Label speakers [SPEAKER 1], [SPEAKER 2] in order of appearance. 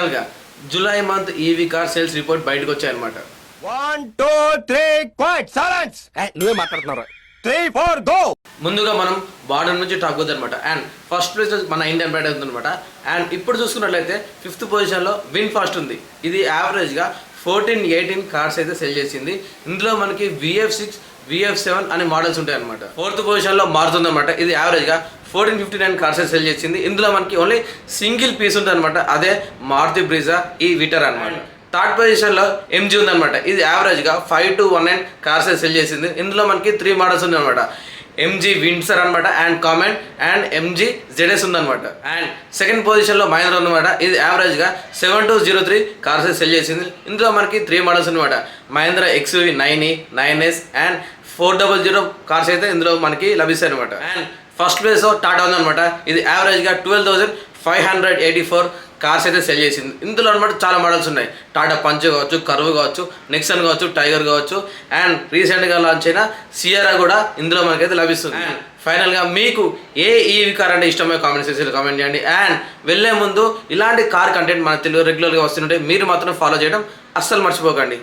[SPEAKER 1] ఫైనల్గా July month EV car sales report బయటకు వచ్చాయన్నమాట.
[SPEAKER 2] 1 2 3 క్వైట్ సైలెన్స్. నువ్వే మాట్లాడుతున్నారా? 3 4 గో.
[SPEAKER 1] ముందుగా మనం బార్డర్ నుంచి టాక్ అవుతుంది అనమాట. అండ్ ఫస్ట్ ప్లేస్ మన ఇండియన్ బ్రాండ్ అవుతుంది అనమాట. అండ్ ఇప్పుడు చూసుకున్నట్లయితే 5th పొజిషన్లో విన్ఫాస్ట్ ఉంది. ఇది యావరేజ్గా 14-18 కార్స్ అయితే సెల్ చేసింది. ఇందులో మనకి VF6 VF7 అనే మోడల్స్ ఉంటాయి అనమాట. 4th పొజిషన్లో మారుతుంది అనమాట. ఇది యావరేజ్గా 1459 కార్స్ అయితే సెల్ చేసింది. ఇందులో మనకి ఓన్లీ సింగిల్ పీస్ ఉంటుంది అనమాట. అదే మారుతి బ్రీజా ఈ విటర్ అనమాట. 3rd పొజిషన్లో MG ఉందన్నమాట. ఇది యావరేజ్గా 5-19 కార్స్ సెల్ చేసింది. ఇందులో మనకి 3 మోడల్స్ ఉందన్నమాట. MG విండ్సర్ అనమాట, and comment, and MG ZS ఉందన్నమాట. అండ్ 2nd పొజిషన్లో మహేంద్ర ఉందన్నమాట. ఇది యావరేజ్గా 7203 కార్స్ సెల్ చేసింది. ఇందులో మనకి 3 మోడల్స్ అనమాట. Mahindra XUV 9e 9S and 400 cars అయితే ఇందులో మనకి లభిస్తాయి అనమాట. అండ్ ఫస్ట్ ప్లేస్ టాటా ఉందన్నమాట. ఇది యావరేజ్గా 12,584 కార్స్ అయితే సెల్ చేసింది. ఇందులో అనమాట చాలా మోడల్స్ ఉన్నాయి. టాటా పంచ్ కావచ్చు, కర్వ్ కావచ్చు, నెక్సన్ కావచ్చు, టైగర్ కావచ్చు, అండ్ రీసెంట్గా లాంచ్ అయిన సియరా కూడా ఇందులో మనకైతే లభిస్తుంది. అండ్ ఫైనల్గా మీకు ఏ ఈవీ కార్ అంటే ఇష్టమో కామెంట్ సెక్షన్లో కామెంట్ చేయండి. అండ్ వెళ్ళే ముందు ఇలాంటి కార్ కంటెంట్ మన తెలుగు రెగ్యులర్గా వస్తుంటే మీరు మాత్రం ఫాలో చేయడం అస్సలు మర్చిపోకండి.